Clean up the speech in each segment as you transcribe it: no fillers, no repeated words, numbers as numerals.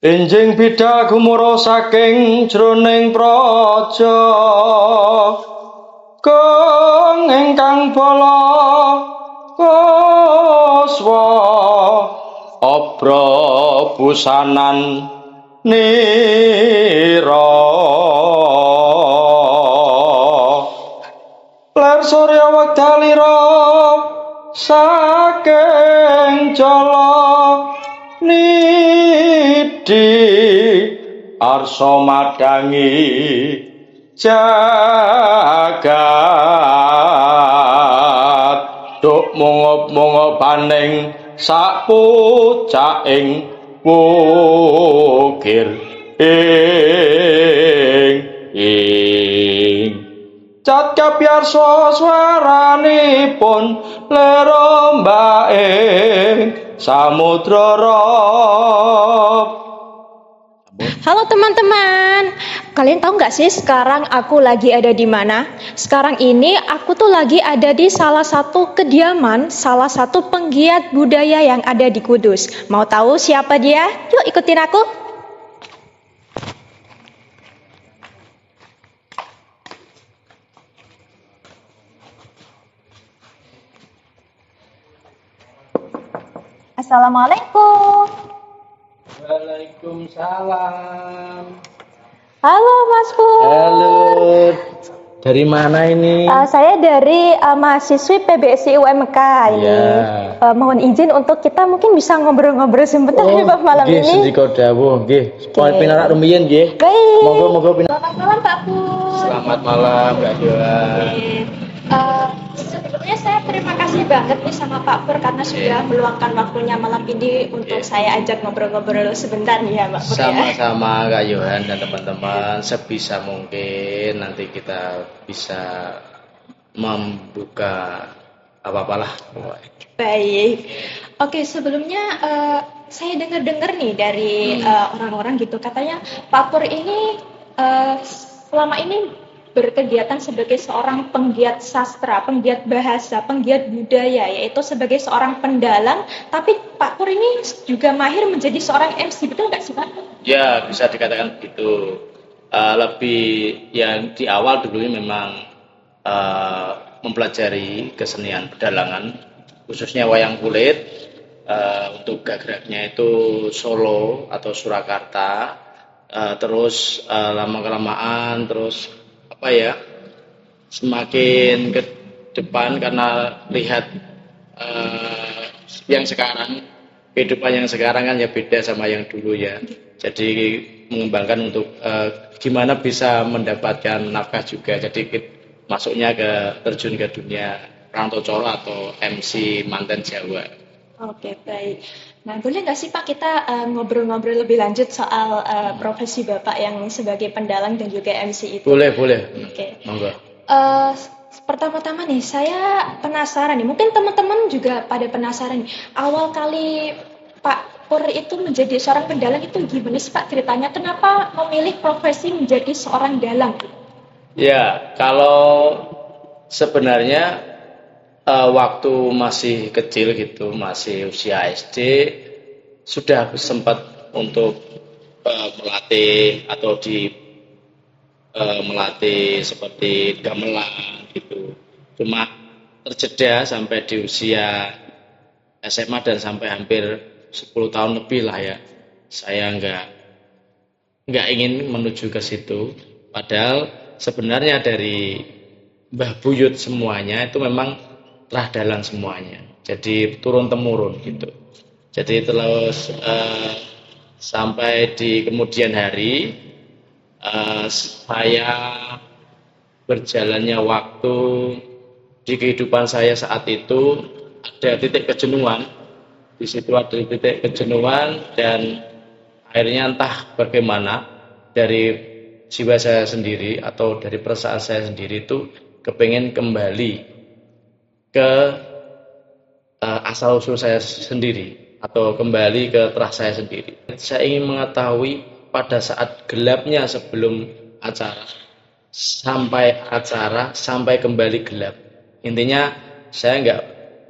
Enjing bidah gumura saking jroning praja kang ingkang bala kuswa obra busanan nira ler surya wekdalira saking jala nidi arsa madangi jagat duk mungop-mungopaning sapucaking wukir ing cat kapyarsa swaranipun lerombaing samudra rop. Halo teman-teman, kalian tahu nggak sih sekarang aku lagi ada di mana? Sekarang ini aku tuh lagi ada di salah satu kediaman, salah satu penggiat budaya yang ada di Kudus. Mau tahu siapa dia? Yuk ikutin aku. Assalamualaikum. Waalaikumsalam. Halo Mas Pur. Halo. Dari mana ini? Saya dari mahasiswi PBSI UMK ini. Ya. Mohon izin untuk kita mungkin bisa ngobrol-ngobrol sebentar nih Pak malam nggih, ini. sendika dawuh nggih. Supaya pinarak rumiyin nggih. Baik. Monggo Selamat malam Pak Pur. Selamat malam Kak Johan. Sebelumnya saya terima kasih banget nih sama Pak Pur karena sudah meluangkan waktunya malam ini untuk saya ajak ngobrol-ngobrol sebentar nih ya Pak Pur. Sama-sama Kak Johan dan teman-teman, sebisa mungkin nanti kita bisa membuka apa-apalah. Baik. Oke, sebelumnya saya dengar-dengar nih dari orang-orang gitu katanya Pak Pur ini selama ini berkegiatan sebagai seorang penggiat sastra, penggiat bahasa, penggiat budaya, yaitu sebagai seorang pendalang. Tapi Pak Pur ini juga mahir menjadi seorang MC, betul nggak sih Pak? Ya, bisa dikatakan begitu. Lebih yang di awal dulu memang mempelajari kesenian pedalangan, khususnya wayang kulit. Untuk geraknya itu Solo atau Surakarta. Terus lama-kelamaan terus semakin ke depan karena lihat yang sekarang, kehidupan yang sekarang kan ya beda sama yang dulu ya. Jadi mengembangkan untuk gimana bisa mendapatkan nafkah juga. Jadi masuknya terjun ke dunia Rangto Coro atau MC Manten Jawa. Oke, baik. Nah, boleh nggak sih Pak kita ngobrol-ngobrol lebih lanjut soal profesi Bapak yang sebagai pendalang dan juga MC itu? Boleh. Oke. Monggo. Pertama-tama nih, saya penasaran nih. Mungkin teman-teman juga pada penasaran nih. Awal kali Pak Pur itu menjadi seorang pendalang itu gimana sih Pak ceritanya? Kenapa memilih profesi menjadi seorang dalang? Ya, kalau sebenarnya waktu masih kecil gitu, masih usia SD, sudah sempat untuk melatih atau melatih seperti gamelan gitu. Cuma terjeda sampai di usia SMA dan sampai hampir 10 tahun lebih lah ya. Saya nggak ingin menuju ke situ. Padahal sebenarnya dari Mbah Buyut semuanya itu memang telah dalang semuanya. Jadi turun temurun gitu. Jadi terus sampai di kemudian hari saya berjalannya waktu di kehidupan saya saat itu ada titik kejenuhan. Di situ ada titik kejenuhan dan akhirnya entah bagaimana dari jiwa saya sendiri atau dari perasaan saya sendiri itu kepengen kembali ke asal usul saya sendiri atau kembali ke terah saya sendiri. Saya ingin mengetahui pada saat gelapnya sebelum acara sampai kembali gelap. Intinya saya nggak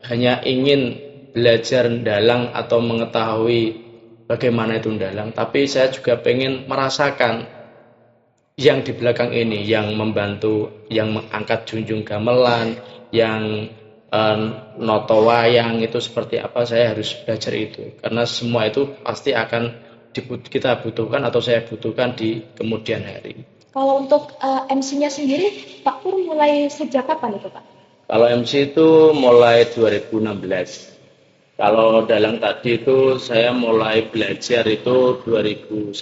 hanya ingin belajar dalang atau mengetahui bagaimana itu ndalang, tapi saya juga pengen merasakan yang di belakang ini, yang membantu, yang mengangkat junjung gamelan, yang eh, noto wayang itu seperti apa, saya harus belajar itu. Karena semua itu pasti akan kita butuhkan atau saya butuhkan di kemudian hari. Kalau untuk MC-nya sendiri, Pak Pur mulai sejak kapan itu, Pak? Kalau MC itu mulai 2016. Kalau dalang tadi itu saya mulai belajar itu 2011.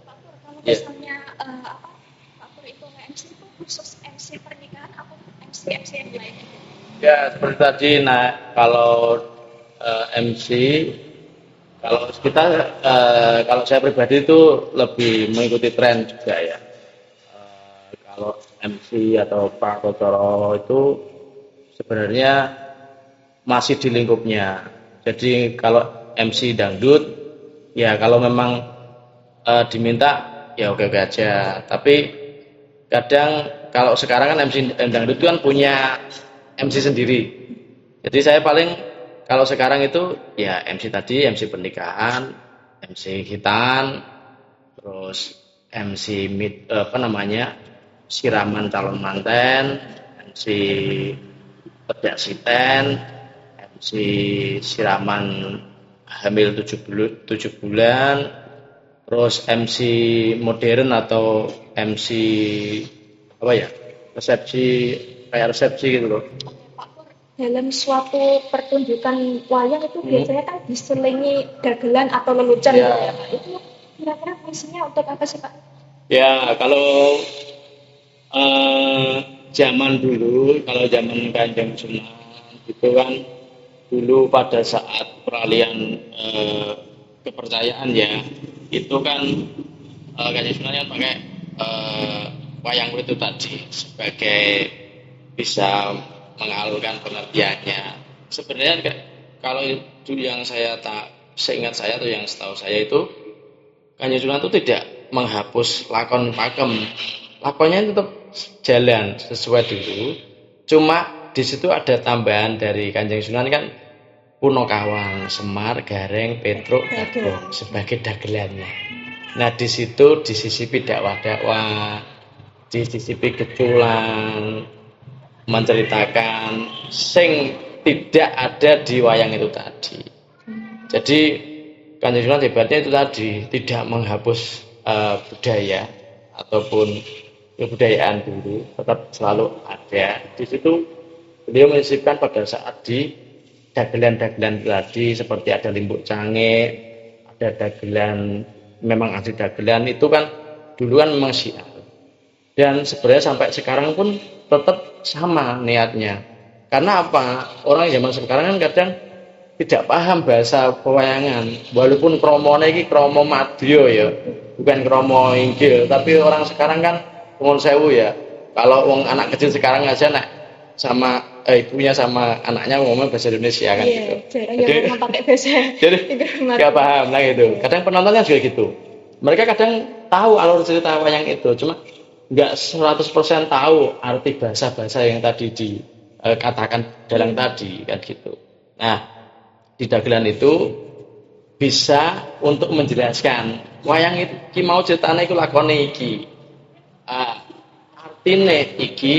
Pak Pur, kalau Ya, misalnya Pak Pur itu MC itu khusus MC pernikahan atau MC yang lain? ya seperti tadi. Nah, kalau MC, kalau kita, kalau saya pribadi itu lebih mengikuti tren juga ya. Kalau MC atau Pak Totoro itu sebenarnya masih di lingkupnya. Jadi kalau MC dangdut, ya kalau memang diminta, ya oke-oke aja. Tapi kadang kalau sekarang kan MC dangdut itu kan punya MC sendiri. Jadi saya paling kalau sekarang itu ya MC tadi, MC pernikahan, MC hitan, terus MC apa namanya, siraman calon manten, MC pedak siten, MC siraman hamil 7 bulan, terus MC modern atau MC apa ya, resepsi, kayak resepsi gitu loh. Pak Pur, dalam suatu pertunjukan wayang itu biasanya kan diselingi dagelan atau lelucon gitu ya, Ya, Pak. Itu kira-kira fungsinya untuk apa sih, Pak? ya kalau zaman dulu, kalau zaman Kanjeng Sunan itu kan dulu pada saat peralihan kepercayaan ya, itu kan Kanjeng Sunan kan pakai wayang itu tadi sebagai bisa mengalurkan pengertiannya. Sebenarnya kalau itu yang saya tak seingat saya atau yang setahu saya itu Kanjeng Sunan itu tidak menghapus lakon pakem, lakonnya tetap jalan sesuai dulu. Cuma di situ ada tambahan dari Kanjeng Sunan kan Punokawang, Semar, Gareng, Petruk, Bagong sebagai dagelannya. Nah di situ disisipi dakwah-dakwah, disisipi geculan, menceritakan sing tidak ada di wayang itu tadi. Jadi Kanjeng Sunan hebatnya itu tadi tidak menghapus budaya ataupun kebudayaan dulu, tetap selalu ada. Di situ beliau menyisipkan pada saat di dagelan-dagelan tadi seperti ada limbuk cange, ada dagelan memang asli dagelan itu kan dulu kan memang syiar. Dan sebenarnya sampai sekarang pun tetap sama niatnya. Karena apa? Orang zaman sekarang kan kadang tidak paham bahasa pewayangan. Walaupun kromone iki kromo madya ya, bukan kromo inggil, tapi orang sekarang kan nuwun sewu ya. Kalau wong anak kecil sekarang aja nak sama ibunya sama anaknya ngomong bahasa Indonesia kan gitu. Jarang yang ngomong pakai bahasa Jadi Inggris. nggak paham lah gitu. Kadang penontonnya juga gitu. Mereka kadang tahu alur cerita wayang itu, cuma nggak 100% tahu arti bahasa-bahasa yang tadi dikatakan dalam tadi kan gitu. Nah, di dagelan itu bisa untuk menjelaskan wayang itu ki mau ceritane iku lakone iki. Artine iki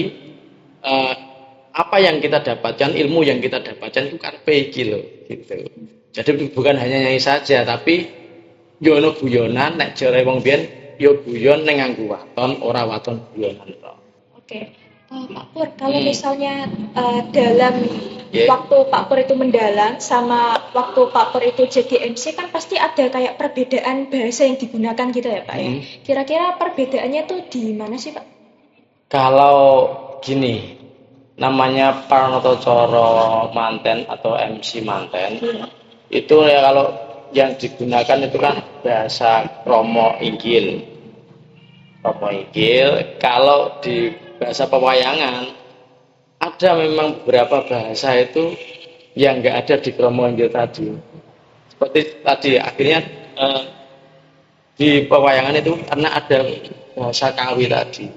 apa yang kita dapatkan, ilmu yang kita dapatkan itu karepe iki lho gitu. Jadi bukan hanya nyanyi saja, tapi yo ono guyonan nek jare wong biyen yo guyon ning nganggo waton, ora waton guyonan to. Oke, Pak Pur, kalau misalnya dalam Yeah. waktu Pak Pur itu mendalang sama waktu Pak Pur itu jadi MC kan pasti ada kayak perbedaan bahasa yang digunakan gitu ya Pak ya. Kira-kira perbedaannya tuh di mana sih Pak? Kalau gini, namanya Parnoto Coro Manten atau MC Manten, itu ya kalau yang digunakan itu kan bahasa Kromo Inggil. Kromo Inggil, kalau di bahasa pewayangan ada memang beberapa bahasa itu yang nggak ada di Kromo Inggil tadi. Seperti tadi akhirnya di pewayangan itu karena ada bahasa Kawi tadi.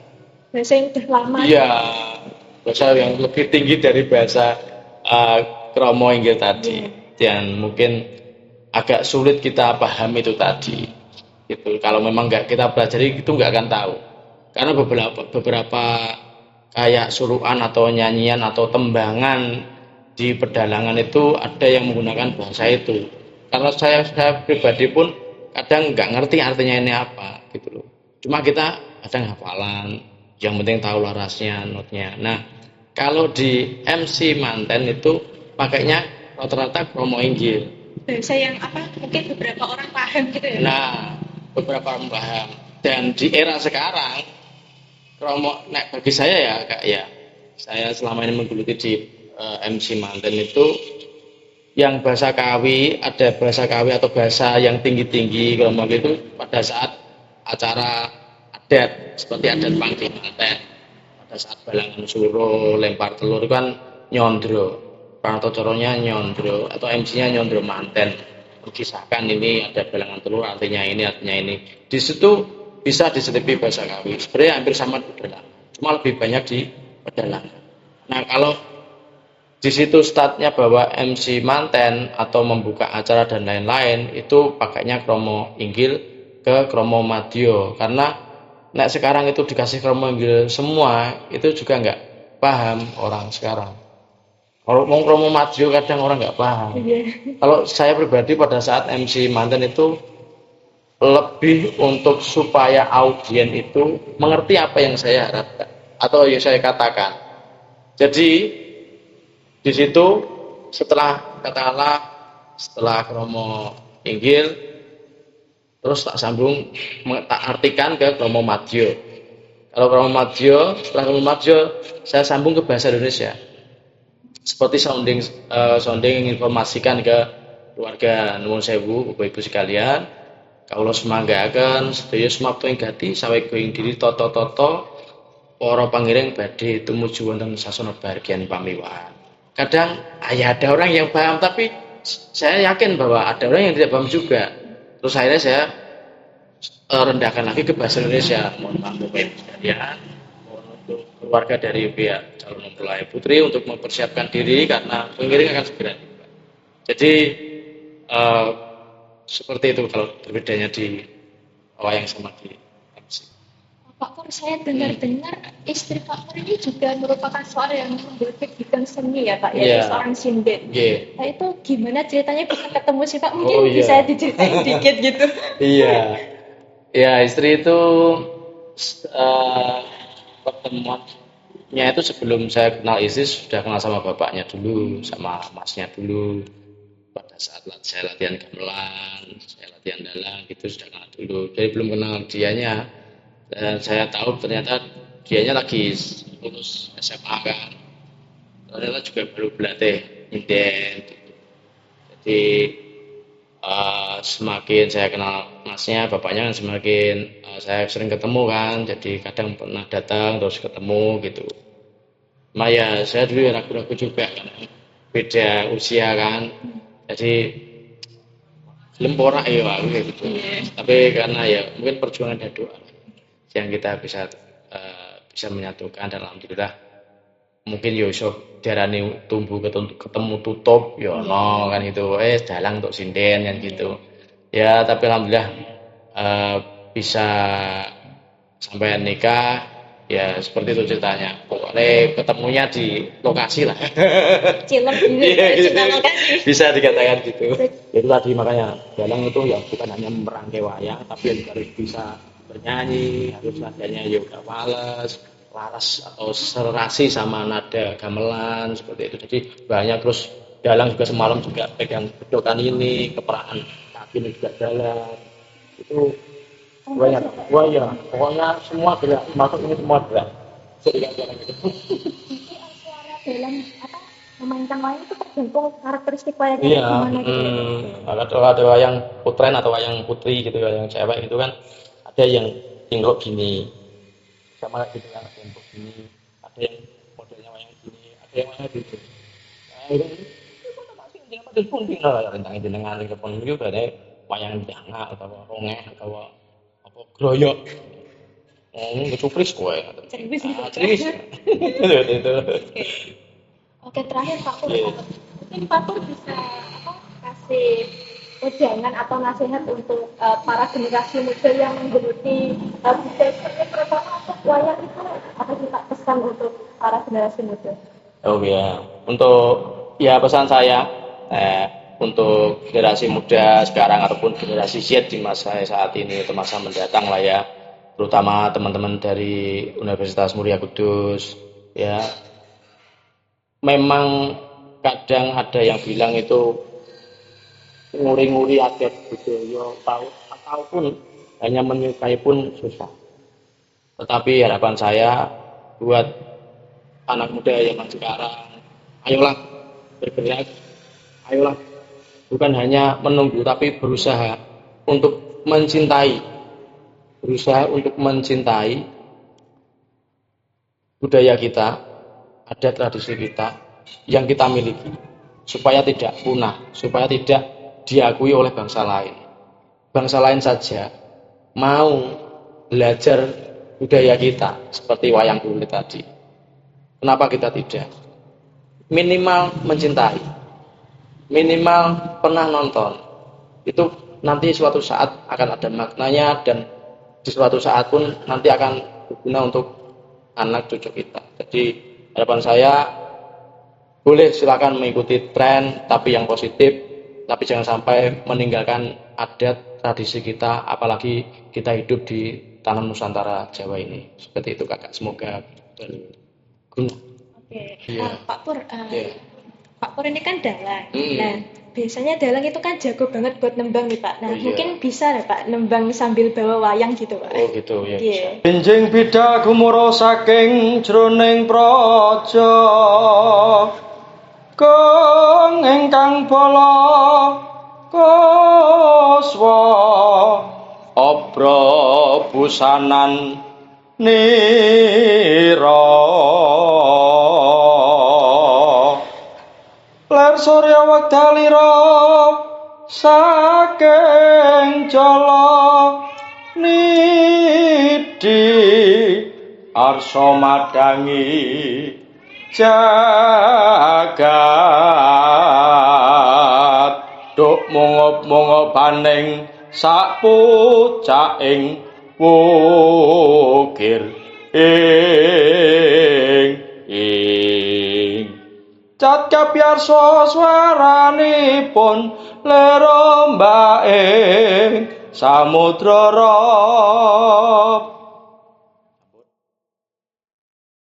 Bahasa yang udah lama. Iya, bahasa yang lebih tinggi dari bahasa Kromo Inggil tadi. Dan mungkin agak sulit kita paham itu tadi. Gitu. Kalau memang nggak kita pelajari itu nggak akan tahu. Karena beberapa kayak suruhan atau nyanyian atau tembangan di pedalangan itu ada yang menggunakan bahasa itu. Karena saya pribadi pun kadang nggak ngerti artinya ini apa gitu loh. Cuma kita kadang hafalan, yang penting tahu larasnya, notnya. Nah, kalau di MC Manten itu pakainya rata-rata kromo inggil. Bahasa yang apa? Mungkin beberapa orang paham gitu ya. Nah, beberapa orang paham. Dan di era sekarang, kromo, nah bagi saya ya kak ya, saya selama ini menggeluti di MC Manten itu yang bahasa Kawi, ada bahasa Kawi atau bahasa yang tinggi-tinggi kromo itu pada saat acara adat seperti adat Panggi Manten, pada saat balangan suro, lempar telur itu kan nyondro, atau coronya nyondro atau MC-nya nyondro Manten, mengisahkan ini ada balangan telur artinya ini. Di situ bisa diselipi bahasa Kawi. Sebenarnya hampir sama di pedalangan, cuma lebih banyak di pedalangan. Nah, kalau di situ startnya bahwa MC Manten atau membuka acara dan lain-lain itu pakainya kromo inggil ke kromo madyo, karena nek sekarang itu dikasih kromo inggil semua itu juga nggak paham orang sekarang. Kalau mau kromo madyo kadang orang nggak paham. Kalau saya pribadi pada saat MC Manten itu lebih untuk supaya audien itu mengerti apa yang saya harapkan atau yang saya katakan. Jadi di situ setelah katakanlah setelah kromo inggil terus tak sambung tak artikan ke kromo madyo. Kalau kromo madyo, setelah kromo madyo saya sambung ke bahasa Indonesia. Seperti sounding informasikan ke keluarga nuwun sewu Bapak Ibu sekalian. Kawula semanggaken sedaya semapta ing gati sawe going diri tata-tata para pangiring badhe tumuju wonten sasana bahagian pamiwahan. Kadang ya ada orang yang paham, tapi saya yakin bahwa ada orang yang tidak paham juga. Terus akhirnya saya rendahkan lagi ke bahasa Indonesia. Mohon maaf Bapak Ibu sekalian, mohon untuk keluarga dari pihak calon mempelai putri untuk mempersiapkan diri karena pengiring akan segera tiba. Jadi seperti itu kalau berbedanya di wayang sama di MC. Pak Pur, saya dengar-dengar istri Pak Pur ini juga merupakan seorang yang membuat kegiatan seni ya Pak, yaitu seorang sinden. Nah itu gimana ceritanya bisa ketemu sih Pak? Mungkin bisa diceritain dikit gitu. Ya istri itu pertemuannya itu sebelum saya kenal istri sudah kenal sama bapaknya dulu, sama masnya dulu. Pada saat saya latihan gamelan, saya latihan dalang gitu sudah kenal dulu. Jadi belum kenal dianya. Dan saya tahu ternyata dianya lagi lulus SMA kan, ternyata juga baru berlatih nyinden gitu. Jadi semakin saya kenal masnya, bapaknya kan semakin saya sering ketemu kan, jadi kadang pernah datang terus ketemu gitu. Nah ya saya dulu ragu-ragu juga kan, beda usia kan, jadi belum porak ya aku gitu. Tapi karena ya mungkin perjuangan dan doa yang kita bisa menyatukan dan alhamdulillah mungkin yo iso diarani tumbuh ketemu tutup yo no kan gitu dalang untuk sinden kan gitu ya, tapi alhamdulillah bisa sampai nikah ya, seperti itu ceritanya. Pokoknya ketemunya di lokasi lah. Cilok gitu, lokasi. Bisa dikatakan gitu. Itu tadi makanya dalang itu ya bukan hanya merangkai wayang, tapi juga harus bisa bernyanyi, harus nadanya ya udah laras atau serasi sama nada gamelan seperti itu. Jadi banyak, terus dalang juga semalam juga pegang bedokan ini, keperaan kaki ini juga jalan. Itu banyak. Wah ya, pokoknya semua gerak, masuk ini semua gerak. Jadi jalan gitu. Suara dalam apa memainkan wayang itu tergantung karakteristik wayang gimana gitu. Kalau ada wayang putren atau wayang putri gitu, wayang cewek gitu kan, ada yang tinggal gini sama lagi dengan bentuk gini, ada yang modelnya wayang gini, ada yang wayang gitu. Nah itu masih jangan pada punding lah rentang jenengan ke pun itu ada wayang danga atau rongeh atau apa groyok. Kecupris kowe. Cerewis. Itu. Oke, terakhir Pak Pur. Mungkin Pak Pur bisa kasih wejangan atau nasihat untuk para generasi muda yang menggeluti budaya seperti terutama untuk wayang itu apa sih Pak pesan untuk para generasi muda? Oh ya, untuk ya pesan saya untuk generasi muda sekarang ataupun generasi Z di masa saat ini atau masa mendatang lah ya, terutama teman-teman dari Universitas Muria Kudus ya, memang kadang ada yang bilang itu nguri-nguri adat budaya ataupun hanya menyukai pun susah. Tetapi harapan saya buat anak muda zaman sekarang, ayolah bergerak, ayolah bukan hanya menunggu tapi berusaha untuk mencintai, budaya kita, ada tradisi kita yang kita miliki, supaya tidak punah, supaya tidak diakui oleh bangsa lain. Bangsa lain saja mau belajar budaya kita seperti wayang kulit tadi. Kenapa kita tidak? Minimal mencintai, minimal pernah nonton. Itu nanti suatu saat akan ada maknanya dan di suatu saat pun nanti akan berguna untuk anak cucu kita. Jadi harapan saya boleh silakan mengikuti tren tapi yang positif, tapi jangan sampai meninggalkan adat tradisi kita, apalagi kita hidup di tanah Nusantara Jawa ini. Seperti itu kakak, semoga berguna. Oke, Iya. Pak Pur, Iya. Pak Pur ini kan dalang. Hmm. Nah, biasanya dalang itu kan jago banget buat nembang nih Pak. Nah, Oh, iya. mungkin bisa ya Pak nembang sambil bawa wayang gitu Pak. Oh gitu ya. Iya. Enjing bidah gumura saking jroning praja kang ingkang bala kaswa obra busanan nira ler surya wekdalira saking jala nidi arsa madangi jagat duk mungop-mungopaning sak pucaking wukir ing cat kapyarsa swaranipun lerombaing samudra rop